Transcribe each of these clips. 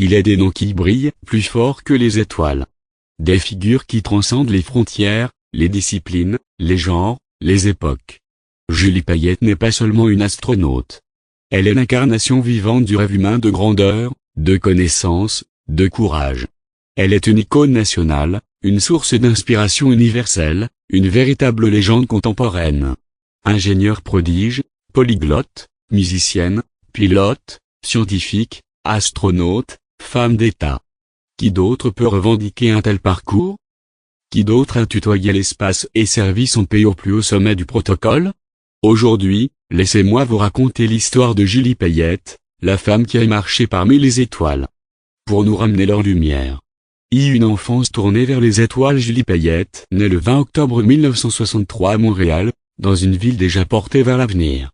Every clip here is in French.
il est des noms qui brillent plus fort que les étoiles. Des figures qui transcendent les frontières, les disciplines, les genres, les époques. Julie Payette n'est pas seulement une astronaute. Elle est l'incarnation vivante du rêve humain de grandeur, de connaissance, de courage. Elle est une icône nationale, une source d'inspiration universelle, une véritable légende contemporaine. Ingénieure prodige, polyglotte, musicienne, pilote, scientifique, astronaute, femme d'État. Qui d'autre peut revendiquer un tel parcours? Qui d'autre a tutoyé l'espace et servi son pays au plus haut sommet du protocole? Aujourd'hui, laissez-moi vous raconter l'histoire de Julie Payette, la femme qui a marché parmi les étoiles. Pour nous ramener leur lumière. Une enfance tournée vers les étoiles. Julie Payette naît le 20 octobre 1963 à Montréal, dans une ville déjà portée vers l'avenir.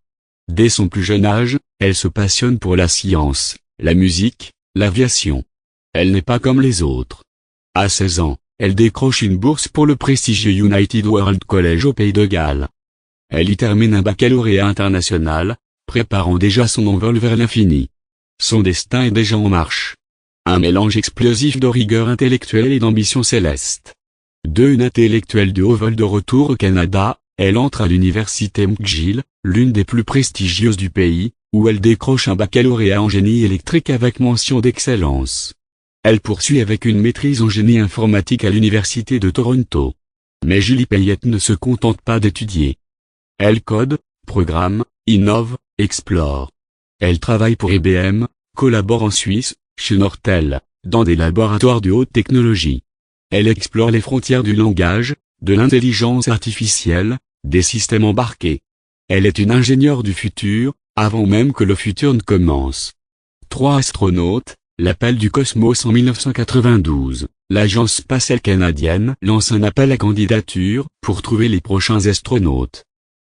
Dès son plus jeune âge, elle se passionne pour la science, la musique, l'aviation. Elle n'est pas comme les autres. À 16 ans, elle décroche une bourse pour le prestigieux United World College au Pays de Galles. Elle y termine un baccalauréat international, préparant déjà son envol vers l'infini. Son destin est déjà en marche. Un mélange explosif de rigueur intellectuelle et d'ambition céleste. Une intellectuelle de haut vol de retour au Canada, elle entre à l'université McGill, l'une des plus prestigieuses du pays, où elle décroche un baccalauréat en génie électrique avec mention d'excellence. Elle poursuit avec une maîtrise en génie informatique à l'université de Toronto. Mais Julie Payette ne se contente pas d'étudier. Elle code, programme, innove, explore. Elle travaille pour IBM, collabore en Suisse, chez Nortel, dans des laboratoires de haute technologie. Elle explore les frontières du langage, de l'intelligence artificielle, des systèmes embarqués. Elle est une ingénieure du futur, avant même que le futur ne commence. 3 astronautes, l'appel du cosmos en 1992. L'Agence spatiale canadienne lance un appel à candidature pour trouver les prochains astronautes.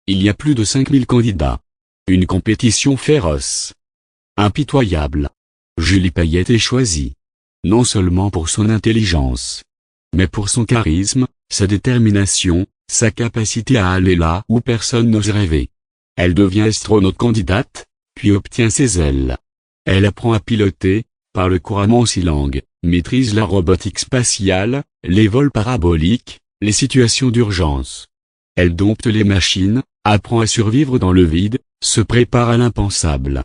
Il y a plus de 5000 candidats. Une compétition féroce. Impitoyable. Julie Payette est choisie. Non seulement pour son intelligence, mais pour son charisme, sa détermination, sa capacité à aller là où personne n'ose rêver. Elle devient astronaute candidate, puis obtient ses ailes. Elle apprend à piloter, parle couramment 6 langues, maîtrise la robotique spatiale, les vols paraboliques, les situations d'urgence. Elle dompte les machines, apprend à survivre dans le vide, se prépare à l'impensable.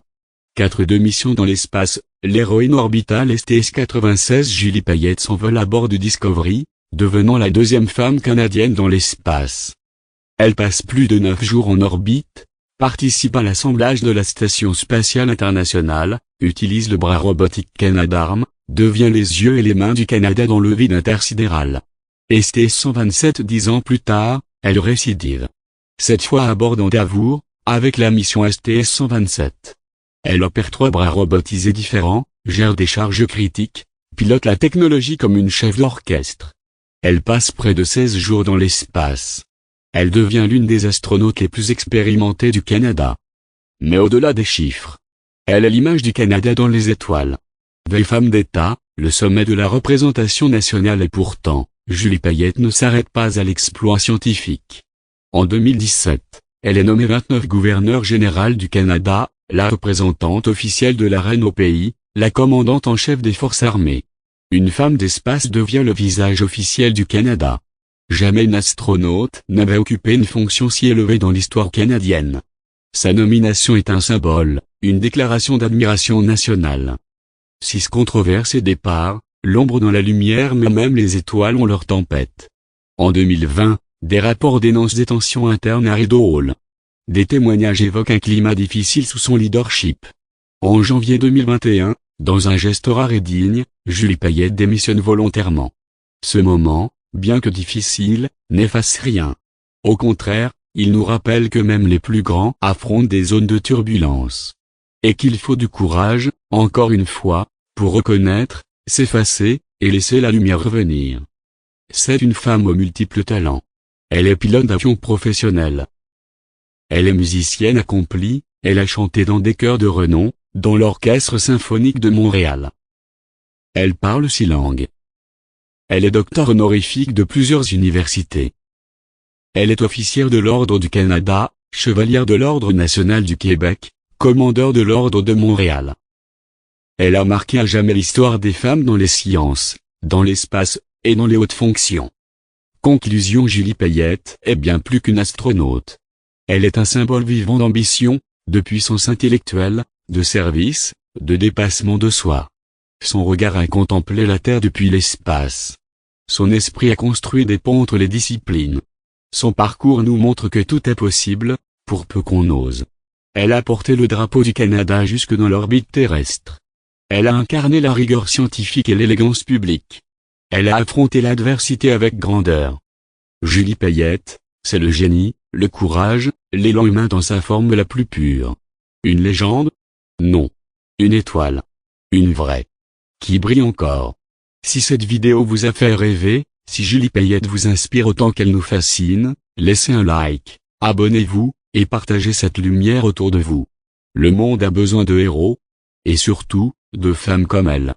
4 missions dans l'espace, l'héroïne orbitale STS-96 Julie Payette s'envole à bord du Discovery, devenant la 2e femme canadienne dans l'espace. Elle passe plus de 9 jours en orbite, participe à l'assemblage de la Station spatiale internationale, utilise le bras robotique Canadarm, devient les yeux et les mains du Canada dans le vide intersidéral. STS-127 10 ans plus tard, elle récidive. Cette fois à bord d'Endeavour, avec la mission STS-127. Elle opère 3 bras robotisés différents, gère des charges critiques, pilote la technologie comme une chef d'orchestre. Elle passe près de 16 jours dans l'espace. Elle devient l'une des astronautes les plus expérimentées du Canada. Mais au-delà des chiffres, elle est l'image du Canada dans les étoiles. Vieille femme d'État, le sommet de la représentation nationale et pourtant, Julie Payette ne s'arrête pas à l'exploit scientifique. En 2017, elle est nommée 29 gouverneur général du Canada, la représentante officielle de la reine au pays, la commandante en chef des forces armées. Une femme d'espace devient le visage officiel du Canada. Jamais une astronaute n'avait occupé une fonction si élevée dans l'histoire canadienne. Sa nomination est un symbole, une déclaration d'admiration nationale. 6 controverses et départs, l'ombre dans la lumière mais même les étoiles ont leur tempête. En 2020, des rapports dénoncent des tensions internes à Rideau Hall. Des témoignages évoquent un climat difficile sous son leadership. En janvier 2021, dans un geste rare et digne, Julie Payette démissionne volontairement. Ce moment, bien que difficile, n'efface rien. Au contraire, il nous rappelle que même les plus grands affrontent des zones de turbulence. Et qu'il faut du courage, encore une fois, pour reconnaître, s'effacer, et laisser la lumière revenir. C'est une femme aux multiples talents. Elle est pilote d'avion professionnelle. Elle est musicienne accomplie, elle a chanté dans des chœurs de renom, dont l'Orchestre symphonique de Montréal. Elle parle 6 langues. Elle est docteur honorifique de plusieurs universités. Elle est officière de l'Ordre du Canada, chevalière de l'Ordre national du Québec, commandeur de l'Ordre de Montréal. Elle a marqué à jamais l'histoire des femmes dans les sciences, dans l'espace, et dans les hautes fonctions. Conclusion: Julie Payette est bien plus qu'une astronaute. Elle est un symbole vivant d'ambition, de puissance intellectuelle, de service, de dépassement de soi. Son regard a contemplé la Terre depuis l'espace. Son esprit a construit des ponts entre les disciplines. Son parcours nous montre que tout est possible, pour peu qu'on ose. Elle a porté le drapeau du Canada jusque dans l'orbite terrestre. Elle a incarné la rigueur scientifique et l'élégance publique. Elle a affronté l'adversité avec grandeur. Julie Payette, c'est le génie, le courage, l'élan humain dans sa forme la plus pure. Une légende? Non. Une étoile. Une vraie. Qui brille encore. Si cette vidéo vous a fait rêver, si Julie Payette vous inspire autant qu'elle nous fascine, laissez un like, abonnez-vous, et partagez cette lumière autour de vous. Le monde a besoin de héros. Et surtout, de femmes comme elle.